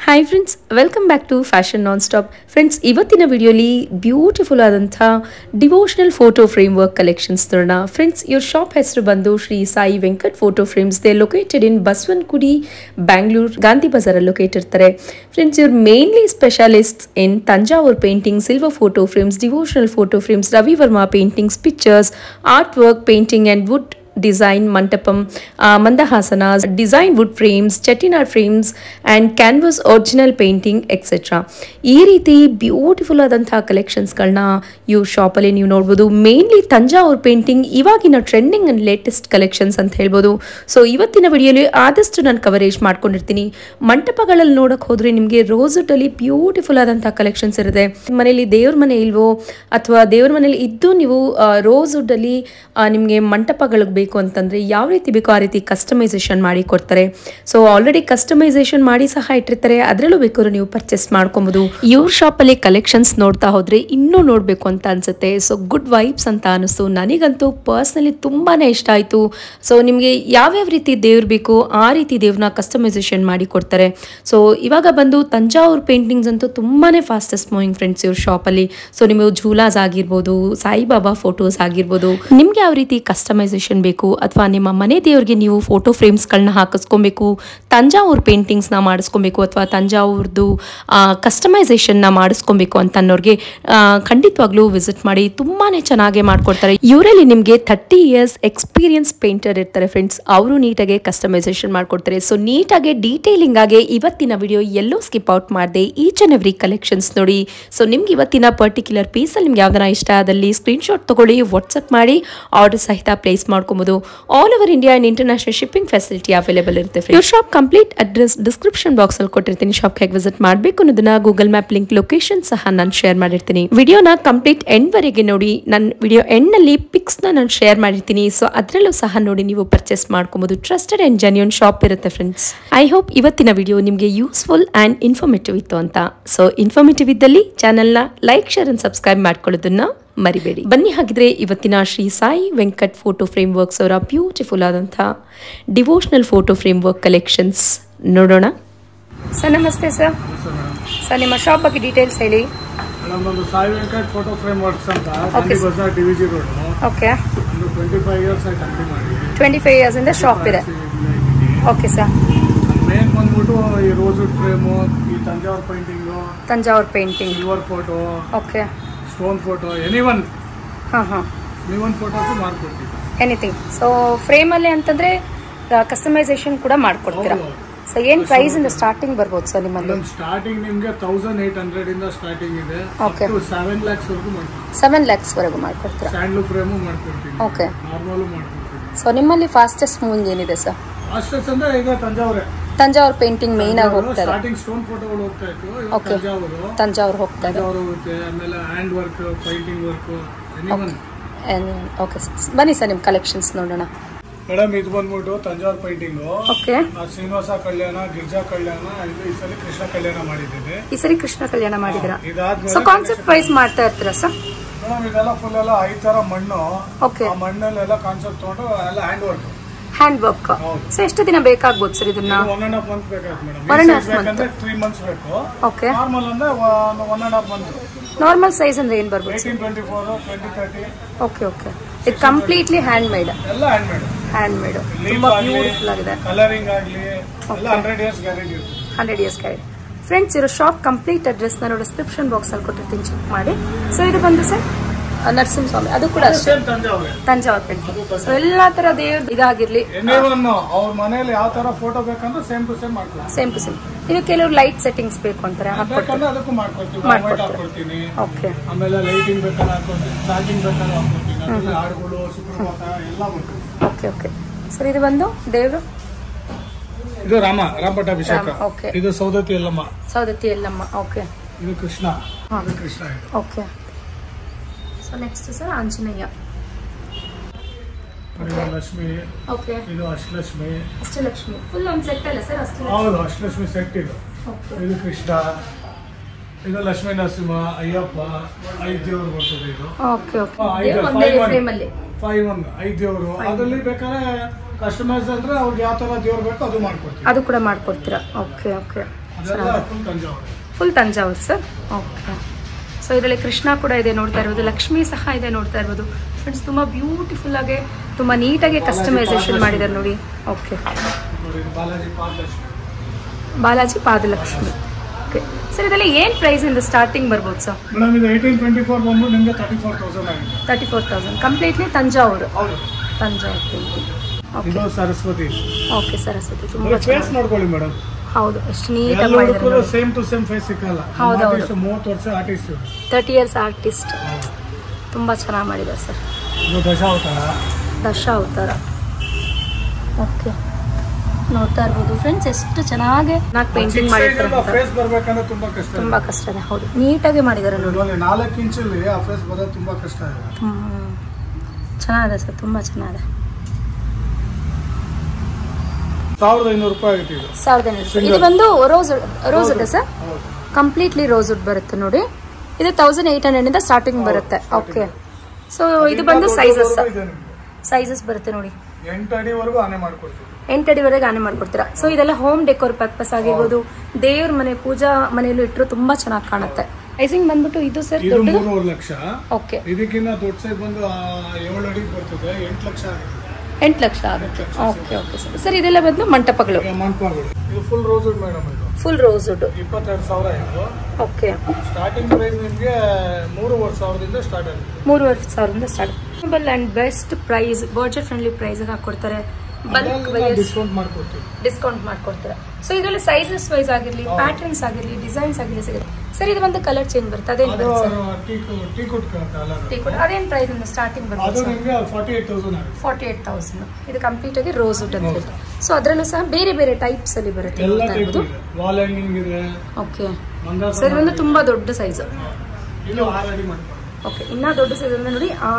Hi friends, welcome back to fashion non stop. Friends, ಇವತ್ತಿನ ವಿಡಿಯೋಲಿ beautiful ಆದಂಥ devotional photo frame work collections ನೋಡೋಣ. Friends, ಇವ್ರ shop ಹೆಸರು ಬಂದು Shri Sai Venkat photo frames. They located in Basavanagudi, Bangalore, Gandhi ಬಜಾರಲ್ಲಿ ಲೊಕೇಟ್ ಇರ್ತಾರೆ. ಫ್ರೆಂಡ್ಸ್, ಇವ್ರು mainly specialist in Thanjavur painting, silver photo frames, devotional photo frames, Ravi Varma paintings, pictures, art work, painting and wood design, ಮಂಟಪಂ, ಮಂದಹಾಸನಾಸ್, design wood frames, Chettinad frames and canvass original painting etcetera. ಈ ರೀತಿ beautiful ಆದಂಥ ಕಲೆಕ್ಷನ್ಸ್ಗಳನ್ನ ಇವ್ರ ಶಾಪಲ್ಲಿ ನೀವು ನೋಡ್ಬೋದು. ಮೇನ್ಲಿ ತಂಜಾವೂರ್ ಪೇಂಟಿಂಗ್ ಇವಾಗಿನ ಟ್ರೆಂಡಿಂಗ್ ಆ್ಯಂಡ್ ಲೇಟೆಸ್ಟ್ ಕಲೆಕ್ಷನ್ಸ್ ಅಂತ ಹೇಳ್ಬೋದು. ಸೊ ಇವತ್ತಿನ ವಿಡಿಯೋಲಿ ಆದಷ್ಟು ನಾನು ಕವರೇಜ್ ಮಾಡ್ಕೊಂಡಿರ್ತೀನಿ. ಮಂಟಪಗಳಲ್ಲಿ ನೋಡೋಕೆ ಹೋದರೆ ನಿಮಗೆ ರೋಸ್ವುಡ್ಡಲ್ಲಿ ಬ್ಯೂಟಿಫುಲ್ ಆದಂಥ ಕಲೆಕ್ಷನ್ಸ್ ಇರುತ್ತೆ. ಮನೇಲಿ ದೇವ್ರ ಮನೆ ಇಲ್ವೋ ಅಥವಾ ದೇವ್ರ ಮನೇಲಿ ಇದ್ದು ನೀವು ರೋಸ್ವುಡ್ಡಲ್ಲಿ ನಿಮಗೆ ಮಂಟಪಗಳಿಗೆ ಬೇಕು ಅಂತಂದರೆ ಯಾವ ರೀತಿ ಬೇಕೋ ಆ ರೀತಿ ಕಸ್ಟಮೈಸೇಷನ್ ಮಾಡಿ ಕೊಡ್ತಾರೆ. ಸೊ ಆಲ್ರೆಡಿ ಕಸ್ಟಮೈಸೇಷನ್ ಮಾಡಿ ಸಹ ಇಟ್ಟಿರ್ತಾರೆ, ಅದರಲ್ಲೂ ಬೇಕಾದ್ರೂ ನೀವು ಪರ್ಚೇಸ್ ಮಾಡ್ಕೊಬೋದು. ಇವ್ರ ಶಾಪಲ್ಲಿ ಕಲೆಕ್ಷನ್ಸ್ ನೋಡ್ತಾ ಹೋದರೆ ಇನ್ನೂ ನೋಡಬೇಕು ಅಂತ ಅನಿಸುತ್ತೆ. ಸೊ ಗುಡ್ ವೈಬ್ಸ್ ಅಂತ ಅನಿಸ್ತು. ನನಗಂತೂ ಪರ್ಸ್ನಲಿ ತುಂಬಾ ಇಷ್ಟ ಆಯಿತು. ಸೊ ನಿಮಗೆ ಯಾವ್ಯಾವ ರೀತಿ ದೇವ್ರು ಬೇಕು ಆ ರೀತಿ ದೇವ್ರನ್ನ ಕಸ್ಟಮೈಸೇಷನ್ ಮಾಡಿ ಕೊಡ್ತಾರೆ. ಸೊ ಇವಾಗ ಬಂದು ತಂಜಾವೂರ್ ಪೇಂಟಿಂಗ್ಸ್ ಅಂತೂ ತುಂಬಾ ಫಾಸ್ಟೆಸ್ಟ್ ಮೂವಿಂಗ್ ಫ್ರೆಂಡ್ಸ್ ಇವ್ರ ಶಾಪಲ್ಲಿ. ಸೊ ನಿಮಗೆ ಝೂಲಾಸ್ ಆಗಿರ್ಬೋದು, ಸಾಯಿಬಾಬಾ ಫೋಟೋಸ್ ಆಗಿರ್ಬೋದು, ನಿಮ್ಗೆ ಯಾವ ರೀತಿ ಕಸ್ಟಮೈಸೇಷನ್ ಬೇಕು ಅಥವಾ ನಿಮ್ಮ ಮನೆ ದೇವ್ರಿಗೆ ನೀವು ಫೋಟೋ ಫ್ರೇಮ್ಸ್ಗಳನ್ನ ಹಾಕಿಸ್ಕೊಬೇಕು, ತಂಜಾವೂರ್ ಪೇಂಟಿಂಗ್ಸ್ನ ಮಾಡಿಸ್ಕೊಬೇಕು ಅಥವಾ ತಂಜಾವೂರ್ದು ಕಸ್ಟಮೈಸೇಷನ್ನ ಮಾಡಿಸ್ಕೊಬೇಕು ಅಂತ ಅನ್ನೋರಿಗೆ ಖಂಡಿತವಾಗ್ಲೂ ವಿಸಿಟ್ ಮಾಡಿ. ತುಂಬಾ ಚೆನ್ನಾಗೇ ಮಾಡಿಕೊಡ್ತಾರೆ. ಇವರಲ್ಲಿ ನಿಮಗೆ 30 years ಎಕ್ಸ್ಪೀರಿಯನ್ಸ್ ಪೇಂಟರ್ ಇರ್ತಾರೆ ಫ್ರೆಂಡ್ಸ್. ಅವರು ನೀಟಾಗಿ ಕಸ್ಟಮೈಸೇಷನ್ ಮಾಡಿಕೊಡ್ತಾರೆ. ಸೊ ನೀಟಾಗಿ ಡೀಟೇಲಿಂಗ್ ಆಗಿ ಇವತ್ತಿನ ವಿಡಿಯೋ ಎಲ್ಲೋ ಸ್ಕಿಪ್ ಔಟ್ ಮಾಡಿದೆ. ಈಚ್ ಆ್ಯಂಡ್ ಎವ್ರಿ ಕಲೆಕ್ಷನ್ಸ್ ನೋಡಿ. ಸೊ ನಿಮ್ಗೆ ಇವತ್ತಿನ ಪರ್ಟಿಕ್ಯುಲರ್ ಪೀಸಲ್ಲಿ ನಿಮ್ಗೆ ಯಾವ್ದಾರ ಇಷ್ಟ ಆದಲ್ಲಿ ಸ್ಕ್ರೀನ್ಶಾಟ್ ತೊಗೊಳ್ಳಿ, ವಾಟ್ಸಪ್ ಮಾಡಿ ಆರ್ಡರ್ ಸಹಿತ ಪ್ಲೇಸ್ ಮಾಡ್ಕೊಬೋದು. All over India and international shipping facility available ಇರುತ್ತೆ. ಇವ್ರ shop complete address description box ಅಲ್ಲಿ ಕೊಟ್ಟಿರ್ತೀನಿ. ಶಾಪ್ಗೆ ಹೇಗೆ ವಿಸಿಟ್ ಮಾಡಬೇಕು ಅನ್ನೋದನ್ನ ಗೂಗಲ್ ಮ್ಯಾಪ್ ಲಿಂಕ್, ಲೊಕೇಶನ್ ಸಹ ನಾನು ಶೇರ್ ಮಾಡಿರ್ತೀನಿ. ವಿಡಿಯೋನ ಕಂಪ್ಲೀಟ್ ಎಂಡ್ ವರೆಗೆ ನೋಡಿ. ನನ್ನ ವಿಡಿಯೋ ಎಂಡ್ ನಲ್ಲಿ ಪಿಕ್ಸ್ ನಾನು ಶೇರ್ ಮಾಡಿರ್ತೀನಿ. ಸೊ ಅದರಲ್ಲೂ ಸಹ ನೋಡಿ ನೀವು ಪರ್ಚೇಸ್ ಮಾಡ್ಕೊಬೋದು. ಟ್ರಸ್ಟೆಡ್ ಅಂಡ್ ಜೆನ್ಯೂನ್ ಶಾಪ್ ಇರುತ್ತೆ ಫ್ರೆಂಡ್ಸ್. ಐ ಹೋಪ್ ಇವತ್ತಿನ ವಿಡಿಯೋ ನಿಮಗೆ ಯೂಸ್ಫುಲ್ ಅಂಡ್ ಇನ್ಫಾರ್ಮೇಟಿವ್ ಇತ್ತು ಅಂತ. ಸೊ ಇನ್ಫಾರ್ಮೇಟಿವ್ ಇದ್ದಲ್ಲಿ ಚಾನೆಲ್ನ ಲೈಕ್, ಶೇರ್ ಅಂಡ್ ಸಬ್ಸ್ಕ್ರೈಬ್ ಮಾಡ್ಕೊಳ್ಳೋದನ್ನ ಮರಿಬೇಡಿ. ಬನ್ನಿ ಹಾಗಿದ್ರೆ ಇವತ್ತಿನ Shri Sai Venkat photo frame works ಅವರ ಬ್ಯೂಟಿಫುಲ್ ಆದಂಥ devotional photo frame work collections ನೋಡೋಣ. ಸರ್ ನಮಸ್ತೆ ಸರ್. ಸರ್ ನಿಮ್ಮ ಶಾಪ್ ಬಗ್ಗೆ ಡೀಟೇಲ್ಸ್ ಹೇಳಿ. ನಮ್ಮದು Sai Venkat photo frame works ಅಂತ Gandhi Bazaar DVG road. Okay. 25 years ಆಗಿ ಕಂಪ್ನಿ ಮಾಡಿ. 25 years ಇಂದ ಶಾಪ್ ಇದೆ. Okay sir. ಮೇನ್ ಬಂದ್ಬಿಟ್ಟು ಈ ರೋಸ್ವುಡ್ ಫ್ರೇಮು, ಈ Thanjavur painting, Thanjavur painting, silver photo, okay, stone photo, anyone photos ಮಾಡ್ಕೊಡ್ತೀವಿ. ಎನಿಥಿಂಗ್. ಸೊ ಫ್ರೇಮಲ್ಲಿ ಅಂತಂದ್ರೆ ಕಸ್ಟಮೈಸೇಷನ್ ಕೂಡ ಮಾಡ್ಕೊಡ್ತೀರಾ? ಸೊ ಏನ್ ಪ್ರೈಸ್ ಇಂದ ಸ್ಟಾರ್ಟಿಂಗ್ ಬರ್ಬೋದು ಸರ್ ನಿಮ್ಮಲ್ಲಿ? ಸ್ಟಾರ್ಟಿಂಗ್ ನಿಮಗೆ 1800 ಇಂದ ಸ್ಟಾರ್ಟಿಂಗ್ ಇದೆ. ಓಕೆ. 7 lakhs ವರೆಗೂ ಮಾಡ್ತೀವಿ. 7 lakhs ವರೆಗೂ ಮಾಡ್ಕೊಡ್ತೀರಾ? ಸ್ಟ್ಯಾಂಡ್ ಫ್ರೇಮು ಮಾಡ್ಕೊಡ್ತೀವಿ. ಓಕೆ. ನಾರ್ಮಲ್ ಮಾಡ್ಕೊಡ್ತೀವಿ. ಸೊ ನಿಮ್ಮಲ್ಲಿ ಫಾಸ್ಟೆಸ್ಟ್ ಮೂವಿಂಗ್ ಏನಿದೆ ಸರ್? ಫಾಸ್ಟೆಸ್ಟ್ ಅಂದ್ರೆ ಈಗ ತಂಜಾವೂರ್ ಪೇಂಟಿಂಗ್ ಮೇನ್ ಆಗಿ ಹೋಗ್ತಾರೆ. ಸ್ಟಾರ್ಟಿಂಗ್ ಸ್ಟೋನ್ ಫೋಟೋಗಳು ಹೋಗ್ತಾ ಇತ್ತು. ಓಕೆ. ತಂಜಾವೂರ್ ಹೋಗ್ತಾರೆ. ತಂಜಾವೂರು ಹೋಗುತ್ತೆ. ಆಮೇಲೆ hand work, painting work, anyone. Okay sir, ಬನ್ನಿ ಸರ್ ನಿಮ್ಮ ಕಲೆಕ್ಷನ್ಸ್ ನೋಡೋಣ. ಮೇಡಮ್, ಇದು ಬಂದ್ಬಿಟ್ಟು ತಂಜಾವೂರ್ ಪೇಂಟಿಂಗ್. ಓಕೆ. ಶ್ರೀನಿವಾಸ ಕಲ್ಯಾಣ, ಗಿರಿಜಾ ಕಲ್ಯಾಣ, ಈ ಸರಿ ಕೃಷ್ಣ ಕಲ್ಯಾಣ ಮಾಡಿದ್ದೀನಿ. ಈ ಸರಿ ಕೃಷ್ಣ ಕಲ್ಯಾಣ ಮಾಡಿದಿರಾ? ಇದಾದ್ಮೇಲೆ ಸೊ ಕಾನ್ಸೆಪ್ಟ್ ವೈಸ್ ಮಾಡ್ತಾ ಇರ್ತೀರಾ ಸರ್? ಮೇಡಮ್, ಇದೆಲ್ಲ ಫುಲ್ ಎಲ್ಲ 5 ತರ ಮಣ್ಣು. ಓಕೆ. ಆ ಮಣ್ಣಲ್ಲೆಲ್ಲ ಕಾನ್ಸೆಪ್ಟ್ ತಗೊಂಡು ಎಲ್ಲ hand work. Hand work. So ಎಷ್ಟು ದಿನ ಬೇಕಾಗ್ಬೋದು ಸರ್ ಇದನ್ನ? 1.5 months ಬೇಕಾಗುತ್ತೆ ಮೇಡಮ್. 1.5 months. 3 months ಬೇಕು. ಓಕೆ. ನಾರ್ಮಲ್ ಅಂದ್ರೆ 1.5 months. ನಾರ್ಮಲ್ ಸೈಜ್ ಅಂದ್ರೆ ಏನ್ ಬರ್ಬೋದು? 1824, 2030. Okay okay. ಇದು ಕಂಪ್ಲೀಟ್ಲಿ ಹ್ಯಾಂಡ್ ಮೇಡ್? ಎಲ್ಲ ಹ್ಯಾಂಡ್ ಮೇಡ್. Hand made. ತುಂಬಾ ಬ್ಯೂಟಿಫುಲ್ ಆಗಿದೆ. ಕಲರಿಂಗ್ ಆಗಲಿ ಎಲ್ಲ 100 years ಗ್ಯಾರಂಟಿ ಇರುತ್ತೆ. 100 years ಗ್ಯಾರಂಟಿ. ಫ್ರೆಂಡ್ಸ್, ಇರೋ ಶಾಪ್ ಕಂಪ್ಲೀಟ್ ಅಡ್ರೆಸ್ ನಾನು ಡಿಸ್ಕ್ರಿಪ್ಷನ್ ಬಾಕ್ಸ್ ಅಲ್ಲಿ ಕೊಟ್ಟಿರ್ತೀನಿ, ಚೆಕ್ ಮಾಡಿ. ಸೊ ಇದು ಬಂದು ಸರ್ ನರಸಿಂಹಸ್ವಾಮಿ, ಅದು ಕೂಡ ತಂಜಾವೂರ್ ಪೇಂಟಿಂಗ್. ಸೊ ಎಲ್ಲಾ ತರ ದೇವ್ರ ಇದಾಗಿರ್ಲಿ, ಅವ್ರ ಮನೇಲಿ ಯಾವ ತರ ಫೋಟೋ ಬೇಕಂದ್ರೆ ಸೇಮ್ ಟು ಸೇಮ್ ಮಾಡ್ಕೊಡ್ತೀವಿ. Same to same. ಇದು ಕೆಲವರು ಲೈಟ್ ಸೆಟ್ಟಿಂಗ್ಸ್ ಬೇಕು ಅಂತಾರೆ, ಅದಕ್ಕೂ ಮಾಡ್ಕೊಡ್ತೀವಿ. ಓಕೆ. ಆಮೇಲೆ ಲೈಟಿಂಗ್ ಬೇಕಾದ್ರೆ ಹಾಕೊಡ್ತೀವಿ, ಚಾರ್ಜಿಂಗ್ ಬೇಕಾದ್ರೆ ಹಾಕೊಡ್ತೀವಿ, ಹಾಡುಗಳು, ಸುಪ್ರಭಾತ ಎಲ್ಲ ಮಾಡ್ತೀವಿ. Okay okay. ಸರ್ ಇದು ಬಂದು ದೇವರು, ಇದು ರಾಮ ಪಟ್ಟಾಭಿಷೇಕ. ಓಕೆ. ಇದು ಸೌದತ್ತಿ ಎಲ್ಲಮ್ಮ. ಸೌದತ್ತಿ ಎಲ್ಲಮ್ಮ. ಓಕೆ. ಇದು Krishna. Krishna. Okay. So next sir Anjaneya. Lakshmi. Okay. ಇದು ಅಷ್ಟಲಕ್ಷ್ಮಿ. ಅಷ್ಟಲಕ್ಷ್ಮಿ ಫುಲ್ ಒಂದು ಸೆಟ್ ಅಲ್ಲ ಸರ್? ಹೌದು, ಅಷ್ಟಲಕ್ಷ್ಮಿ ಸೆಟ್ ಇದು. ಇದು ಕೃಷ್ಣ. ಇದು ಲಕ್ಷ್ಮೀ ನರಸಿಂಹ, ಅಯ್ಯಪ್ಪ, 5 ದೇವರು ಬರ್ತದೆ ಇದು. Okay okay. 5 ದೇವರು. ಅದರಲ್ಲಿ ಬೇಕಾದ್ರೆ ಕಸ್ಟಮೈಸ್ ಅಂದ್ರೆ ಅವ್ರಿಗೆ ಯಾವ ತರ ದೇವ್ರು ಬೇಕೋ ಅದು ಮಾಡ್ಕೊಡ್ತೀವಿ. ಅದು ಕೂಡ ಮಾಡ್ಕೊಡ್ತೀರಾ? Okay okay. Full Thanjavur sir. Okay. So ಇದರಲ್ಲಿ ಕೃಷ್ಣ ಕೂಡ ಇದೆ ನೋಡ್ತಾ ಇರ್ಬೋದು, ಲಕ್ಷ್ಮಿ ಸಹ ಇದೆ ನೋಡ್ತಾ ಇರ್ಬೋದು ಫ್ರೆಂಡ್ಸ್. ತುಂಬ ಬ್ಯೂಟಿಫುಲ್ ಆಗಿ ತುಂಬ ನೀಟಾಗಿ ಕಸ್ಟಮೈಸೇಷನ್ ಮಾಡಿದ್ದಾರೆ ನೋಡಿ. ಓಕೆ, ಬಾಲಾಜಿ ಪಾದಲಕ್ಷ್ಮಿ. ಓಕೆ ಸರ್, ಇದರಲ್ಲಿ ಏನು ಪ್ರೈಸಿಂದ ಸ್ಟಾರ್ಟಿಂಗ್ ಬರ್ಬೋದು ಸರ್? ಮೇಡಮ್ ಇದು 1824 ಬಂದು ನಿಮಗೆ 34,000 ಆಗಿದೆ. 34,000 ಕಂಪ್ಲೀಟ್ಲಿ ತಂಜಾವೂರು. ತಂಜಾವೂರು. ಇದು ಸರಸ್ವತಿ. ಓಕೆ, ಸರಸ್ವತಿ ತುಂಬ ಫೇಸ್ ನೋಡ್ಕೊಳ್ಳಿ ಮೇಡಮ್. ಹೌದು, ಎಷ್ಟು ನೀಟಾಗಿ ಮಾಡಿದ್ದಾರೆ. ಸೇಮ್ ಟು ಸೇಮ್ ಫೇಸ್ ಸಿಕ್ಕಲ್ಲ. ಹೌದು, 30 ವರ್ಷ ಆರ್ಟಿಸ್ಟ್, 30 ಇಯರ್ಸ್ ಆರ್ಟಿಸ್ಟ್. ತುಂಬ ಚೆನ್ನಾಗಿ ಮಾಡಿದ್ದಾರೆ ಸರ್. ಇದು ದಶಾವತಾರ. ಓಕೆ, ನೋಡ್ತಾ ಇರ್ಬೋದು ಫ್ರೆಂಡ್ಸ್ ಎಷ್ಟು ಚೆನ್ನಾಗಿ ಪೇಂಟಿಂಗ್ ಮಾಡಿದ್ದಾರೆ. ಫೇಸ್ ಬರಬೇಕಂದ್ರೆ ತುಂಬಾ ಕಷ್ಟ ಇದೆ. ಹೌದು, ನೀಟಾಗಿ ಮಾಡಿದ್ದಾರೆ ನೋಡಿ. 4 ಇಂಚಲ್ಲಿ ಆ ಫೇಸ್ ಬರೋದು ತುಂಬಾ ಕಷ್ಟ ಇದೆ. ಚೆನ್ನಾಗಿದೆ ಸರ್, ತುಂಬ ಚೆನ್ನಾಗಿದೆ. 1500 ರೂಪಾಯಿ ಆಗುತ್ತೆ ಇದು. 1500. ಇದು ಬಂದು rosewood sir, completely rosewood ಬರುತ್ತೆ ನೋಡಿ. ಇದು 1800 ಇಂದ ಸ್ಟಾರ್ಟಿಂಗ್ ಬರುತ್ತೆ. ಓಕೆ, ಸೊ ಇದು ಬಂದು ಸೈಜಸ್ ಬರುತ್ತೆ ನೋಡಿ. 8 ಅಡಿವರೆಗೂ ಆನೆ ಮಾಡ್ಕೊಡ್ತೀವಿ. 8 ಅಡಿವರೆಗೆ ಆನೆ ಮಾಡ್ಕೊಡ್ತೀರಾ. ಸೊ ಇದೆಲ್ಲ ಹೋಮ್ ಡೆಕೋರ್ ಪರ್ಪಸ್ ಆಗಿರ್ಬೋದು, ದೇವ್ರ ಮನೆ ಪೂಜಾ ಮನೆಯಲ್ಲೂ ಇಟ್ಟರು ತುಂಬಾ ಚೆನ್ನಾಗಿ ಕಾಣುತ್ತೆ. ಪ್ರೈಸಿಂಗ್ ಬಂದ್ಬಿಟ್ಟು ಇದು ಸರ್ 3 ಲಕ್ಷ. ಓಕೆ, ಇದಕ್ಕಿಂತ ದೊಡ್ಡ ಸೈಜ್ ಬಂದು 7 ಅಡಿಗೆ ಬರ್ತದೆ, 8 ಲಕ್ಷ ಆಗುತ್ತೆ. 8 ಲಕ್ಷ ಆಗುತ್ತೆ. Okay okay sir. ಸರ್ ಇದೆಲ್ಲ ಬಂದು ಮಂಟಪಗಳು. ಇದು ಫುಲ್ ರೋಸ್ ವುಡ್ ಮೇಡಮ್. ಇದು ಫುಲ್ ರೋಸ್ ವುಡ್ 22,000 ಇದು. ಓಕೆ, ಸ್ಟಾರ್ಟಿಂಗ್ ಪ್ರೈಸ್ ನಿಮಗೆ 3,500 ಸ್ಟಾರ್ಟ್ ಆಗುತ್ತೆ. 3,500 start. Simple and best price, budget friendly price ಹಾಕೊಡ್ತಾರೆ. ಬಲ್ಕ್ ಡಿಸ್ಕೌಂಟ್ ಮಾಡ್ಕೊಡ್ತಾರೆ. ಸೊ ಇದರಲ್ಲಿ ಸೈಜಸ್ ವೈಸ್ ಆಗಿರ್ಲಿ, ಪ್ಯಾಟರ್ನ್ಸ್ ಆಗಿರ್ಲಿ, ಡಿಸೈನ್ಸ್ ಆಗಿರ್ಲಿ ಸಿಗುತ್ತೆ ಸರ್. ಇದು ಬಂದು ಕಲರ್ ಚೇಂಜ್ ಬರುತ್ತೆ. ಅದೇನು ಅದೇನು ಪ್ರೈಸ್ ಇಂದ ಸ್ಟಾರ್ಟಿಂಗ್ ಬರುತ್ತೆ? 48,000. ಇದು ಕಂಪ್ಲೀಟ್ ಆಗಿ ರೋಸ್ ವುಡ್ ಅಂತ ಹೇಳಿ. ಸೊ ಅದರಲ್ಲೂ ಸಹ ಬೇರೆ ಬೇರೆ ಟೈಪ್ಸ್ ಅಲ್ಲಿ ಬರುತ್ತೆ. ಓಕೆ ಸರ್, ಇದೊಂದು ತುಂಬಾ ದೊಡ್ಡ ಸೈಜ್. ಓಕೆ, ಇನ್ನ ದೊಡ್ಡ ಸೈಜ್ ಅಂದ್ರೆ ನೋಡಿ ಆ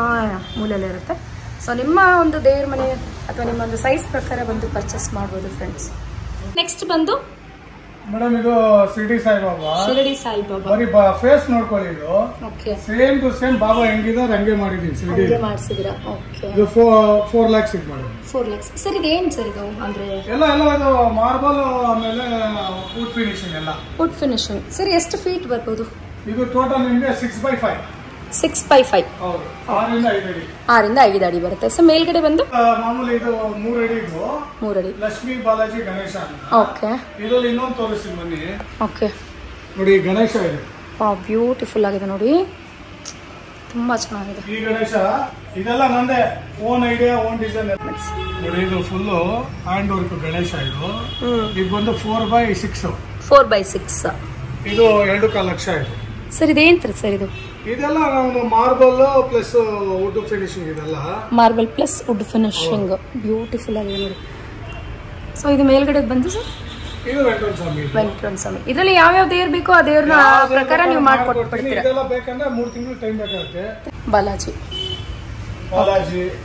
ಮೂಲೆಯಲ್ಲಿ ಇರುತ್ತೆ. ಸೊ ನಿಮ್ಮ ಒಂದು ದೇವ್ರ ಮನೆ ಅಥವಾ ನಿಮ್ಮ ಒಂದು ಸೈಜ್ ಪ್ರಕಾರ ಬಂದು ಪರ್ಚೇಸ್ ಮಾಡ್ಬೋದು ಫ್ರೆಂಡ್ಸ್. ನೆಕ್ಸ್ಟ್ ಬಂದು ಮೇಡಮ್ ಇದು ಶಿರಡಿ ಸಾಯಿಬಾಬಾ. ಬರೀ ಫೇಸ್ ನೋಡ್ಕೊಳ್ಳಿ. ಇದು okay, same to same Baba ಹೆಂಗಿದಾರೆ ಹಂಗೆ ಮಾಡಿದೀನಿ. ಶಿರಡಿ ಮಾಡಿಸಿದಿರಾ? ಓಕೆ, ಇದು 4 lakhs ಇದು ಮೇಡಮ್. 4 lakhs sir. ಇದೇನು ಸರ್ ಇದು ಅಂದ್ರೆ? ಎಲ್ಲ ಇದು ಮಾರ್ಬಲ್, ಆಮೇಲೆ ವುಡ್ ಫಿನಿಶಿಂಗ್ ಎಲ್ಲ. Wood finishing sir. ಎಷ್ಟು ಫೀಟ್ ಬರ್ಬೋದು ಇದು? ಟೋಟಲ್ ನಿಮಗೆ 6x5. 6x5. ಹೌದು, 6 ಇಂದ 5 ಅಡಿ ಬರುತ್ತೆ. ಸೊ ಮೇಲ್ಗಡೆ ಬಂದು ಮಾಮೂಲಿ ಇದು 3 ಅಡಿ. ಇದು 3 ಅಡಿ. ಲಕ್ಷ್ಮೀ ಬಾಲಾಜಿ ಗಣೇಶ. ಓಕೆ, ಇದರಲ್ಲಿ ಇನ್ನೊಂದು ತೋರಿಸ್ತೀನಿ ಬನ್ನಿ. ಓಕೆ ನೋಡಿ, ಗಣೇಶ ಇದೆ. ಬ್ಯೂಟಿಫುಲ್ ಆಗಿದೆ ನೋಡಿ, ತುಂಬಾ ಚೆನ್ನಾಗಿದೆ ಈ ಗಣೇಶ. ಇದೆಲ್ಲ ನಂದೇ ಓನ್ ಐಡಿಯಾ, ಓನ್ ಡಿಸೈನ್ ನೋಡಿ. ಇದು ಫುಲ್ ಹ್ಯಾಂಡ್ ವರ್ಕ್ ಗಣೇಶ. ಇದು ಬಂದು 4x6. 4x6. ಇದು 2.5 ಲಕ್ಷ ಇದು ಸರ್. ಇದೇನು ಸರ್ ಇದು? ಇದೆಲ್ಲ ನಾವು ಮಾರ್ಬಲ್ ಪ್ಲಸ್ ವುಡ್ ಫಿನಿಶಿಂಗ್. ಇದೆಲ್ಲ marble plus wood finishing, beautiful ಆಗಿದೆ ನೋಡಿ. ಸೊ ಇದು ಮೇಲ್ಗಡೆ ಬಂದು ಸರ್ ಇದು ವೆಂಕಟರಮಣ ಸ್ವಾಮಿ. ಇದರಲ್ಲಿ ಯಾವ್ಯಾವ ದೇವ್ರು ಬೇಕೋ ಆ ದೇವ್ರನ್ನ ಪ್ರಕಾರ ನೀವು ಮಾಡ್ಕೊಟ್ಬಿಡ್ತೀರಾ. ಇದೆಲ್ಲ ಬೇಕಂದ್ರೆ 3 ತಿಂಗಳು ಟೈಮ್ ಬೇಕಾಗುತ್ತೆ. ಬಾಲಾಜಿ,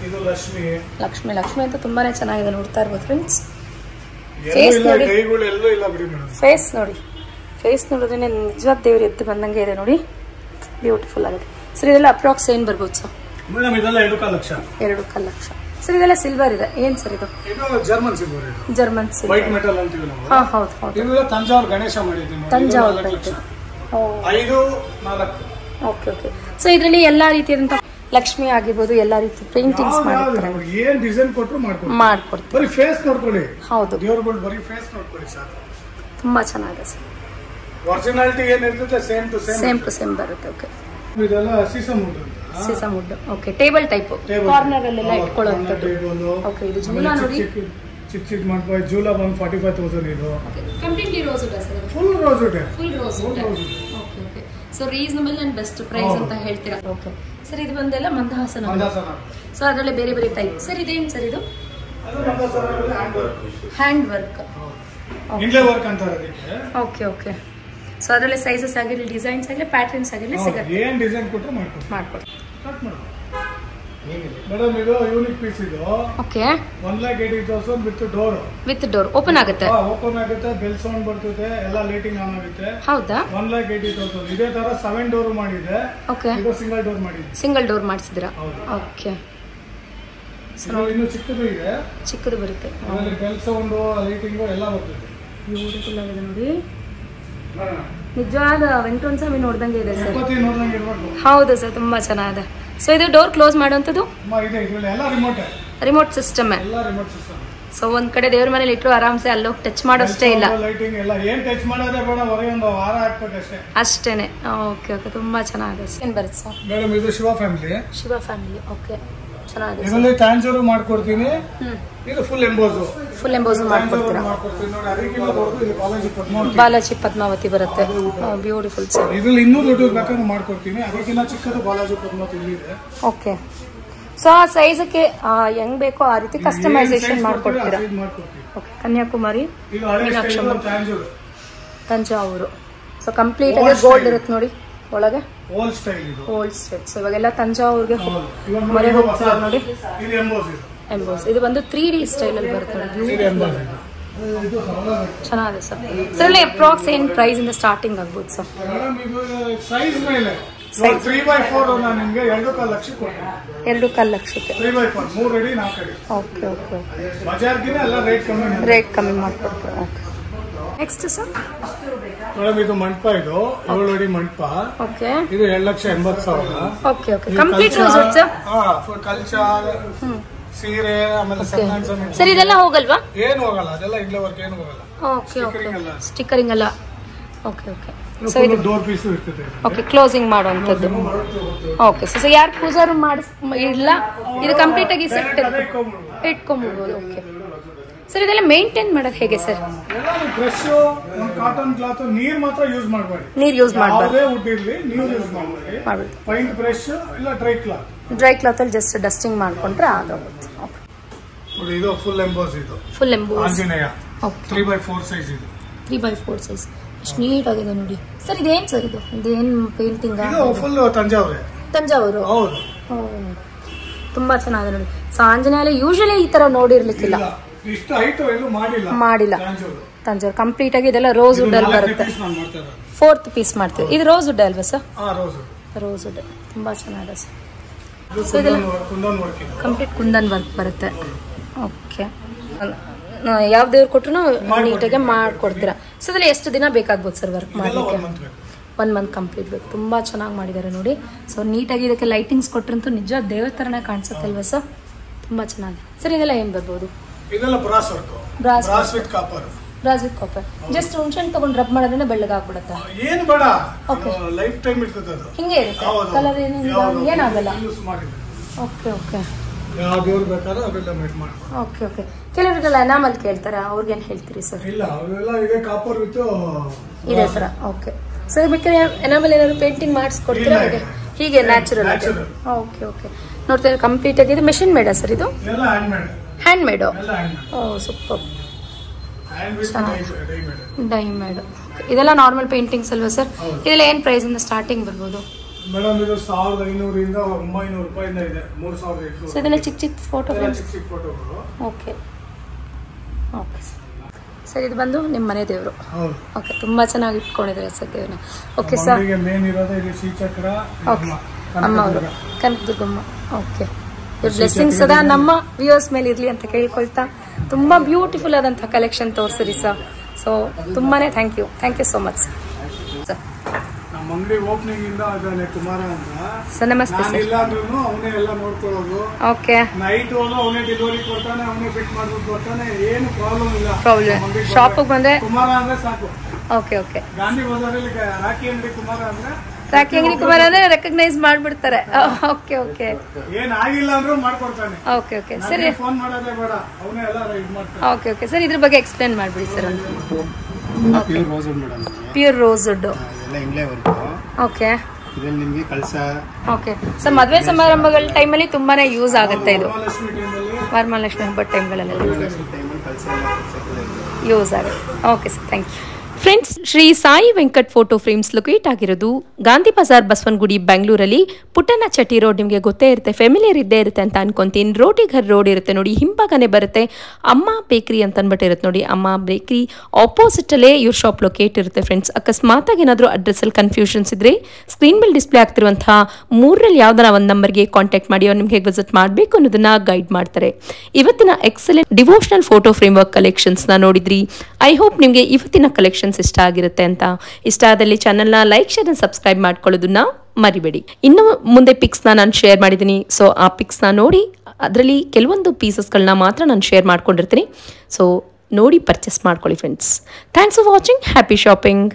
ಇದು ಲಕ್ಷ್ಮಿ ಅಂತ ತುಂಬಾನೇ ಚೆನ್ನಾಗಿದೆ ನೋಡ್ತಾ ಇರ್ಬೋದು ಫ್ರೆಂಡ್ಸ್. ಫೇಸ್ ನೋಡಿ, ಫೇಸ್ ನೋಡಿ, ಫೇಸ್ ನೋಡಿದ್ರೆ ನಿಜವಾದ ದೇವ್ರು ಎದ್ದು ಬಂದಂಗೆ ಇದೆ ನೋಡಿ, ಬ್ಯೂಟಿಫುಲ್ ಆಗಿದೆ ಸರ್. ಇದೆಲ್ಲ ಅಪ್ರಾಕ್ಸ್ ಏನ್ ಬರ್ಬೋದು ಸರ್? ಮೇಡಮ್ ಇದೆಲ್ಲ 2.5 ಲಕ್ಷ. 2.5 ಲಕ್ಷ ಸರ್. ಇದೆಲ್ಲ ಸಿಲ್ವರ್ ಇದೆ. ಏನ್ ಸರ್ ಇದು? German silver. German silver, white metal ಅಂತೀವಿ ನಾವು. ಹೌದು ಹೌದು. ಇದೆಲ್ಲ ತಂಜಾವೂರು ಗಣೇಶ ಮಾಡಿದ್ದೀವಿ. ತಂಜಾವೂರು 5-4. Okay okay. ಸೊ ಇದರಲ್ಲಿ ಎಲ್ಲಾ ರೀತಿಯಾದಂತ ಲಕ್ಷ್ಮಿ ಆಗಿರ್ಬೋದು, ಎಲ್ಲಾ ರೀತಿ ಪೇಂಟಿಂಗ್ಸ್ ಮಾಡಿರ್ತಾರೆ. ಏನ್ ಡಿಸೈನ್ ಕೊಟ್ಟರು ಮಾಡ್ಕೊಡ್ತಾರೆ. ಬರೀ ಫೇಸ್ ನೋಡ್ಕೊಳ್ಳಿ. ಹೌದು, ದೇವರುಗಳು ಬರೀ ಫೇಸ್ ನೋಡ್ಕೊಳ್ಳಿ ಸರ್. ತುಂಬಾ ಚೆನ್ನಾಗಿದೆ ಸರ್. ಒರಿಜಿನಾಲಿಟಿ ಏನಿರ್ತದೆ ಸೇಮ್ ಟು ಸೇಮ್ ಬರುತ್ತೆ. ಓಕೆ, ಇದೆಲ್ಲ sheesham wood. Okay, table type corner ಅಲ್ಲೆಲ್ಲ ಇಟ್ಕೊಳ್ಳೋಂಥದ್ದು. ಓಕೆ, ಇದು ಜೂಲ ನೋಡಿ, ಚಿಕ್ಕ ಮಾಡ್ಬೋದು. ಜೂಲ ಬಂದು 45,000 ಇದು. Completely rosewood sir. Full rosewood. Okay okay. So reasonable and best price ಅಂತ ಹೇಳ್ತೀರಾ. Okay sir. ಇದು ಬಂದೆಲ್ಲ ಮಂದಹಾಸನ. ಸೊ ಅದರಲ್ಲಿ ಬೇರೆ ಬೇರೆ ಟೈಪ್ ಸರ್. ಇದೇನು ಸರ್ ಇದು? Hand work. Okay okay. So ಅದರಲ್ಲಿ ಸೈಜಸ್ ಆಗಿರಲಿ, ಡಿಸೈನ್ಸ್ ಆಗಿರಲಿ, ಪ್ಯಾಟರ್ನ್ಸ್ ಆಗಿರಲಿ ಸಿಗುತ್ತೆ. ಏನು ಡಿಸೈನ್ ಕೊಟ್ಟರು ಮಾಡ್ಕೊಡ್ತೀವಿ. ಮೇಡಮ್ ಇದು ಯೂನಿಕ್ ಪೀಸ್. ಇದು ಓಕೆ, 1,80,000 ವಿತ್ ಡೋರ್. ಓಪನ್ ಆಗುತ್ತೆ. ಬೆಲ್ ಸೌಂಡ್ ಬರ್ತದೆ, ಎಲ್ಲ ಲೈಟಿಂಗ್ ಆನ್ ಆಗುತ್ತೆ. ಹೌದಾ? 1,80,000. ಇದೇ ತರ 7 ಡೋರ್ ಮಾಡಿದೆ. ಓಕೆ, ಇದು ಸಿಂಗಲ್ ಡೋರ್ ಮಾಡಿದೆ. ಸಿಂಗಲ್ ಡೋರ್ ಮಾಡಿಸಿದ್ರಾ? ಓಕೆ. ಇನ್ನು ಚಿಕ್ಕದು ಇದೆ, ಚಿಕ್ಕದು ಬರುತ್ತೆ. ಬೆಲ್ ಸೌಂಡ್, ಲೈಟಿಂಗ್ ಎಲ್ಲ ಬರ್ತದೆ. ಬ್ಯೂಟಿಫುಲ್ ಆಗಿದೆ ನೋಡಿ. ನಿಜವಾದ ವೆಂಕಟರಮಣ ಸ್ವಾಮಿ ನೋಡ್ದಂಗೆ ಇದೆ ಸರ್. ಗಣಪತಿ ನೋಡ್ದಂಗೆ ಇರ್ಬೇಕು. ಹೌದು ಸರ್, ತುಂಬಾ ಚೆನ್ನಾಗಿದೆ. ಸೊ ಇದು ಡೋರ್ ಕ್ಲೋಸ್ ಮಾಡುವಂಥದ್ದು ಇದೆ, ಇದರಲ್ಲಿ ಎಲ್ಲ ರಿಮೋಟ್ ಸಿಸ್ಟಮ್. ಎಲ್ಲ ರಿಮೋಟ್ ಸಿಸ್ಟಮ್. ಸೊ ಒಂದ್ ಕಡೆ ದೇವ್ರ ಮನೇಲಿ ಇಟ್ಟರು ಆರಾಮ್ಸೆ ಅಲ್ಲೋಗಿ ಟಚ್ ಮಾಡೋಷ್ಟೇ ಇಲ್ಲ. ಲೈಟಿಂಗ್ ಎಲ್ಲ ಏನ್ ಟಚ್ ಮಾಡೋದೇ ಬೇಡ, ಹೊರಗೆ ಒಂದು ವಾರ ಹಾಕ್ಬೇಕಷ್ಟೇ ಅಷ್ಟೇನೆ. ಓಕೆ ಓಕೆ, ತುಂಬಾ ಚೆನ್ನಾಗಿದೆ. ಏನ್ ಬರುತ್ತೆ ಸರ್? ಮೇಡಮ್ ಇದು Shiva family. Shiva family, okay, ಚೆನ್ನಾಗಿದೆ. ಇದರಲ್ಲಿ ಟ್ಯಾಂಜರು ಮಾಡ್ಕೊಡ್ತೀನಿ. ಇದು ಫುಲ್ ಎಂಬೋಸ್. ಫುಲ್ ಎಂಬೋಸ್ ಮಾಡ್ಕೊಡ್ತೀರಾ? ಮಾಡ್ಕೊಡ್ತೀನಿ ನೋಡಿ. ಅದಕ್ಕಿಂತ ದೊಡ್ಡದು ಇದು ಬಾಲಾಜಿ ಪದ್ಮಾವತಿ. ಬಾಲಾಜಿ ಪದ್ಮಾವತಿ ಬರುತ್ತೆ. Beautiful sir. ಇದ್ರಲ್ಲಿ ಇನ್ನೂ ದೊಡ್ಡದು ಬೇಕಾದ್ರೆ ಮಾಡ್ಕೊಡ್ತೀನಿ. ಅದಕ್ಕಿಂತ ಚಿಕ್ಕದು ಬಾಲಾಜಿ ಪದ್ಮಾವತಿ ಇಲ್ಲಿದೆ. ಓಕೆ. ಸೊ ಆ ಸೈಜ್ಗೆ ಹೆಂಗ್ ಬೇಕೋ ಆ ರೀತಿ ಕಸ್ಟಮೈಸೇಷನ್ ಮಾಡ್ಕೊಡ್ತೀರಾ? Okay. Kanyakumari, Meenakshi, Thanjavur. So complete ಆಗಿ ಗೋಲ್ಡ್ ಇರುತ್ತೆ ನೋಡಿ ಒಳಗೆ. ಓಲ್ಡ್ ಸ್ಟೈಲ್ ಇದು. Old style. ಸೊ ಇವಾಗೆಲ್ಲ ತಂಜಾವೂರ್ಗೆ ಮೊರೆ ಹೋಗ್ತಾರೆ ನೋಡಿ. ಇದು ಎಂಬೋಸ್. ಎಂಬೋಸ್ ಇದು ಬಂದು 3D ಸ್ಟೈಲ್ ಅಲ್ಲಿ ಬರುತ್ತೆ ನೋಡಿ. ಚೆನ್ನಾಗಿದೆ ಸರ್. ಸರ್ ಅಪ್ರಾಕ್ಸ್ ಏನ್ ಪ್ರೈಸ್ ಇಂದ ಸ್ಟಾರ್ಟಿಂಗ್ ಆಗ್ಬೋದು ಸರ್? ಮೇಡಮ್ ಇದು ಸೈಜ್ ಮೇಲೆ 3x4 ನಾನು ನಿಮಗೆ 2.5 ಲಕ್ಷ ಕೊಡ್ತೀನಿ. 2.5 ಲಕ್ಷಕ್ಕೆ 3x4 3 ಅಡಿ 4 ಅಡಿ. Okay okay okay. ಬಜಾರ್ಗಿನ ಎಲ್ಲ ರೇಟ್ ಕಮ್ಮಿ ಮಾಡ್ಕೊಡ್ತೀರಾ? ಓಕೆ. ನೆಕ್ಸ್ಟ್ ಸರ್ ಮೇಡಮ್ ಇದು ಮಂಟಪ, ಇದು 7 ಅಡಿ ಮಂಟಪ. ಓಕೆ. ಇದು 2,80,000. Okay okay. Complete rose sir. ಕಲ್ಚ, ಸೀರೆ, ಆಮೇಲೆ ಸರ್ ಇದೆಲ್ಲ ಹೋಗಲ್ವಾ? ಏನು ಹೋಗಲ್ಲ, ಅದೆಲ್ಲ ಇಲ್ಲೇ ವರ್ಕ್ ಏನು ಹೋಗಲ್ಲ. Okay okay. ಸ್ಟಿಕರಿಂಗ್ ಎಲ್ಲ. Okay okay. ಸೊ ಇದು ಡೋರ್ ಪೀಸ್ ಇರ್ತದೆ. ಓಕೆ, ಕ್ಲೋಸಿಂಗ್ ಮಾಡುವಂತದ್ದು. ಓಕೆ. ಸೊ ಯಾರು ಪೂಜಾರು ಇಲ್ಲ, ಇದು ಕಂಪ್ಲೀಟ್ ಆಗಿ ಸೆಟ್ ಇಟ್ಕೊಂಡ್ಬಿಡ್ಬೋದು. Okay sir. ಇದೆಲ್ಲ ಮೇಂಟೈನ್ ಮಾಡೋದು ಹೇಗೆ ಸರ್? ಬ್ರಷ್, ಕಾಟನ್ ಕ್ಲಾತ್, ನೀರ್ ಮಾತ್ರ ಯೂಸ್ ಮಾಡಬೇಡಿ. ನೀರ್ ಯೂಸ್ ಮಾಡಬಾರ್ದು. ವುಡ್ ಇರ್ಲಿ, ನೀರ್ ಯೂಸ್ ಮಾಡಬೇಡಿ. ಪೈಂಟ್ ಬ್ರಷ್ ಇಲ್ಲ ಡ್ರೈ ಕ್ಲಾತ್. ಡ್ರೈ ಕ್ಲಾತ್ ಅಲ್ಲಿ ಜಸ್ಟ್ ಡಸ್ಟಿಂಗ್ ಮಾಡ್ಕೊಂಡ್ರೆ ಆಗೋಗುತ್ತೆ. ನೋಡಿ ಇದು ಫುಲ್ ಎಂಬೋಸ್. ಇದು full emboss Anjaneya 3x4 size. ಇದು 3x4 ಸೈಜ್. ಎಷ್ಟು ನೀಟ್ ಆಗಿದೆ ನೋಡಿ ಸರ್. ಇದೇನ್ ಸರ್ ಇದು? ಇದೇನು ಪೇಂಟಿಂಗ್? ಇದು ಫುಲ್ ತಂಜಾವೂರು. ತಂಜಾವೂರು. ಹೌದು. ತುಂಬಾ ಚೆನ್ನಾಗಿದೆ ನೋಡಿ. ಸೊ ಆಂಜನೇಯ ಯೂಶಲಿ ಈ ತರ ನೋಡಿರ್ಲಿಕ್ಕಿಲ್ಲ. ಇಷ್ಟು ಹೈಟ್ ಎಲ್ಲೂ ಮಾಡಿಲ್ಲ. ತಂಜಾವೂರು ಕಂಪ್ಲೀಟ್ ಆಗಿ ಇದೆಲ್ಲ ರೋಸ್ ವುಡ್ ಅಲ್ಲಿ ಬರುತ್ತೆ. 4th ಪೀಸ್ ಮಾಡ್ತೀವಿ. ಇದು ರೋಸ್ ವುಡ್ ಅಲ್ವಾ ಸರ್? ರೋಸ್ ವುಡ್ ತುಂಬಾ ಚೆನ್ನಾಗಿದೆ ಸರ್. ಸೊ ಇದೆಲ್ಲ ಕಂಪ್ಲೀಟ್ ಕುಂದನ್ ವರ್ಕ್ ಬರುತ್ತೆ. ಓಕೆ. ಯಾವ ದೇವ್ರು ಕೊಟ್ರು ನೀಟಾಗಿ ಮಾಡ್ಕೊಡ್ತೀರಾ? ಸೊ ಅದ್ರಲ್ಲಿ ಎಷ್ಟು ದಿನ ಬೇಕಾಗ್ಬೋದು ಸರ್ ವರ್ಕ್ ಮಾಡಲಿಕ್ಕೆ? 1 ಮಂತ್ ಕಂಪ್ಲೀಟ್ ಬೇಕು. ತುಂಬಾ ಚೆನ್ನಾಗಿ ಮಾಡಿದ್ದಾರೆ ನೋಡಿ. ಸೊ ನೀಟಾಗಿ ಇದಕ್ಕೆ ಲೈಟಿಂಗ್ಸ್ ಕೊಟ್ರಂತೂ ನಿಜ ದೇವ್ರ ತರನೇ ಕಾಣಿಸುತ್ತೆ ಅಲ್ವಾ ಸರ್? ತುಂಬಾ ಚೆನ್ನಾಗಿದೆ ಸರ್. ಇದೆಲ್ಲ ಏನ್ ಬರ್ಬೋದು? ಇದೆಲ್ಲ brass work. Brass with copper. Brass with copper. Just ಹುಣಸೆಹಣ್ಣು ತಗೊಂಡು ರಬ್ ಮಾಡೋದ್ರಿಂದ ಬೆಳ್ಳಗಾಗ್ಬಿಡುತ್ತೆ? ಏನು ಬೇಡ, ಲೈಫ್ ಟೈಮ್ ಇರ್ತದೆ ಅದು. ಹಿಂಗೆ ಇರುತ್ತೆ. ಕಲರ್ ಏನಾಗಲ್ಲ. Okay okay. ಯಾವ್ದೇವ್ರು ಬೇಕಾದ್ರೆ ಅವೆಲ್ಲ ಮೇಡ್ ಮಾಡ್ಬೋದು. Okay okay. ಕೆಲವರಿಗೆಲ್ಲ ಎನಾಮಲ್ ಕೇಳ್ತಾರೆ, ಅವ್ರಿಗೇನ್ ಹೇಳ್ತೀರಿ ಸರ್? ಇಲ್ಲ, ಅವೆಲ್ಲ ಇದೆ ಕಾಪರ್ ವಿತ್ ಇದೇ ತರ. Okay sir. ಬೇಕಾದ್ರೆ ಎನಾಮಲ್ ಏನಾದ್ರು ಪೇಂಟಿಂಗ್ ಮಾಡಿಸ್ಕೊಡ್ತೀರಾ? ಹೀಗೆ ನ್ಯಾಚುರಲ್ ಆಗಿ? Okay okay. ನೋಡ್ತಾರೆ ಕಂಪ್ಲೀಟ್ ಆಗಿ. ಇದು ಮೆಷಿನ್ ಮೇಡಾ ಸರ್? ಇದು handmade. Oh super. Die made. ಇದೆಲ್ಲ ನಾರ್ಮಲ್ ಪೇಂಟಿಂಗ್ಸ್ ಅಲ್ವಾ ಸರ್? ಇದೆಲ್ಲ ಏನ್ ಪ್ರೈಸ್ ಇಂದ ಸ್ಟಾರ್ಟಿಂಗ್ ಬರ್ಬೋದು? ಮೇಡಮ್ ಇದು 1500 ಇಂದ 900 ರೂಪಾಯಿಂದ ಇದೆ. 3800. ಸೊ ಇದೆಲ್ಲ ಚಿಕ್ಕ ಚಿಕ್ಕ photo frames. Okay okay sir. ಇದು ಬಂದು ನಿಮ್ಮ ಮನೆ ದೇವರು. ಓಕೆ. ತುಂಬಾ ಚೆನ್ನಾಗಿ ಇಟ್ಕೊಂಡಿದ್ದಾರೆ ಸರ್ ದೇವ್ರನ್ನ. Okay sir. ಮೇನ್ ಇರೋದು ಇದು ಶ್ರೀಚಕ್ರ. ಓಕೆ. ಅಮ್ಮ ಅವರು ಕನಕದುರ್ಗಮ್ಮ. ಓಕೆ. ಇವ್ರ ಬ್ಲೆಸ್ಸಿಂಗ್ಸ್ ಸದಾ ನಮ್ಮ ವ್ಯೂವರ್ಸ್ ಮೇಲೆ ಇರಲಿ ಅಂತ ಕೇಳ್ಕೊಳ್ತಾ ತುಂಬಾ ಬ್ಯೂಟಿಫುಲ್ ಆದಂತಹ ಕಲೆಕ್ಷನ್ ತೋರಿಸಿರಿ ಸರ್. ಸೊ ತುಂಬಾನೇ thank you so much sir. ನಮ್ಮ ಅಂಗಡಿ ಓಪನಿಂಗ್ ಇಂದ ಅದನ್ನೇ ಕುಮಾರ ಅಂತ ಸರ್. ನಮಸ್ತೆ ಸರ್. ಇಲ್ಲ ಅಂದ್ರೂ ಅವನೇ ಎಲ್ಲ ನೋಡ್ಕೊಳ್ಳೋದು. ಓಕೆ. ನೈಟ್ ಹೋಗೋ ಅವನೇ ಡೆಲಿವರಿ ಕೊಡ್ತಾನೆ, ಅವನೇ ಫಿಟ್ ಮಾಡ್ಬಿಟ್ಟು ಕೊಡ್ತಾನೆ. ಏನು ಪ್ರಾಬ್ಲಮ್ ಇಲ್ಲ. ಶಾಪಿಗೆ ಬಂದ್ರೆ ಕುಮಾರ ಅಂದ್ರೆ ಸಾಕು. Okay okay. ಗಾಂಧಿ ಬಜಾರಲ್ಲಿ ರಾಖಿ ಅಂಗಡಿ ಕುಮಾರ ಅಂದ್ರೆ ರಾಖಿ ಅಂಗಡಿ ಕುಮಾರ ಅಂದ್ರೆ ರೆಕಗ್ನೈಸ್ ಮಾಡ್ಬಿಡ್ತಾರೆ. Okay okay. ಏನಾಗಿಲ್ಲ ಅಂದ್ರೂ ಮಾಡ್ಕೊಡ್ತಾನೆ. ಓಕೆ ಓಕೆ ಸರಿ. ಫೋನ್ ಮಾಡೋದೇ ಬೇಡ, ಅವನೇ ಎಲ್ಲ ಇದು ಮಾಡ್ತಾನೆ. Okay okay sir. ಇದ್ರ ಬಗ್ಗೆ ಎಕ್ಸ್ಪ್ಲೇನ್ ಮಾಡ್ಬಿಡಿ sir. Pure rose wood madam. Pure rose wood. ಎಲ್ಲ ಇಂಗ್ಲೇ ವರ್ಕ್. ಓಕೆ. ಇದರಲ್ಲಿ ನಿಮಗೆ ಕಳಸ. Okay sir. ಮದುವೆ ಸಮಾರಂಭಗಳ ಟೈಮಲ್ಲಿ ತುಂಬಾನೇ ಯೂಸ್ ಆಗುತ್ತೆ ಇದು. ವರಮಹಾಲಕ್ಷ್ಮಿ ಹಬ್ಬದ ಟೈಮ್ಗಳಲ್ಲೆಲ್ಲ ಯೂಸ್ ಆಗುತ್ತೆ. Okay sir, thank you. Friends, Shri Sai Venkat photo frames locate ಆಗಿರೋದು ಗಾಂಧಿ ಬಜಾರ್ ಬಸವನಗುಡಿ ಬೆಂಗಳೂರಲ್ಲಿ. ಪುಟ್ಟಣ್ಣ ಚಟ್ಟಿ ರೋಡ್ ನಿಮಗೆ ಗೊತ್ತೇ ಇರುತ್ತೆ, ಫೆಮಿಲಿಯರ್ ಇದ್ದೇ ಇರುತ್ತೆ ಅಂತ ಅನ್ಕೊಂತೀನಿ. ರೋಟಿಘರ್ ರೋಡ್ ಇರುತ್ತೆ ನೋಡಿ, ಹಿಂಭಾಗನೇ ಬರುತ್ತೆ. ಅಮ್ಮ ಬೇಕ್ರಿ ಅಂತ ಅಂದ್ಬಿಟ್ಟು ಇರುತ್ತೆ ನೋಡಿ. ಅಮ್ಮ ಬೇಕ್ರಿ ಆಪೋಸಿಟಲ್ಲೇ ಇವ್ರ ಶಾಪ್ ಲೊಕೇಟ್ ಇರುತ್ತೆ ಫ್ರೆಂಡ್ಸ್. ಅಕಸ್ಮಾತಾಗಿ ಏನಾದರೂ ಅಡ್ರೆಸ್ಸಲ್ಲಿ ಕನ್ಫ್ಯೂಷನ್ಸ್ ಇದ್ದರೆ ಸ್ಕ್ರೀನ್ ಮೇಲೆ ಡಿಸ್ಪ್ಲೇ ಆಗ್ತಿರುವಂತಹ 3ರಲ್ಲಿ ಯಾವ್ದಾರ ಒಂದು ನಂಬರ್ಗೆ ಕಾಂಟ್ಯಾಕ್ಟ್ ಮಾಡಿ ಅವ್ರು ನಿಮ್ಗೆ ಹೇಗೆ ವಿಸಿಟ್ ಮಾಡಬೇಕು ಅನ್ನೋದನ್ನ ಗೈಡ್ ಮಾಡ್ತಾರೆ. ಇವತ್ತಿನ excellent devotional photo frame work ಕಲೆಕ್ಷನ್ಸ್ನ ನೋಡಿದ್ರಿ. ಐ ಹೋಪ್ ನಿಮಗೆ ಇವತ್ತಿನ ಕಲೆಕ್ಷನ್ಸ್ ಕಲೆಕ್ಷನ್ಸ್ ಇಷ್ಟ ಆಗಿರುತ್ತೆ ಅಂತ. ಇಷ್ಟ ಆದಲ್ಲಿ ಚಾನಲ್ನ ಲೈಕ್ ಶೇರ್ ಆ್ಯಂಡ್ ಸಬ್ಸ್ಕ್ರೈಬ್ ಮಾಡ್ಕೊಳ್ಳೋದನ್ನ ಮರಿಬೇಡಿ. ಇನ್ನು ಮುಂದೆ ಪಿಕ್ಸ್ನ ನಾನು ಶೇರ್ ಮಾಡಿದ್ದೀನಿ. ಸೊ ಆ ಪಿಕ್ಸ್ನ ನೋಡಿ ಅದರಲ್ಲಿ ಕೆಲವೊಂದು ಪೀಸಸ್ಗಳನ್ನ ಮಾತ್ರ ನಾನು ಶೇರ್ ಮಾಡ್ಕೊಂಡಿರ್ತೀನಿ. ಸೊ ನೋಡಿ ಪರ್ಚೇಸ್ ಮಾಡ್ಕೊಳ್ಳಿ friends. Thanks for watching. Happy shopping.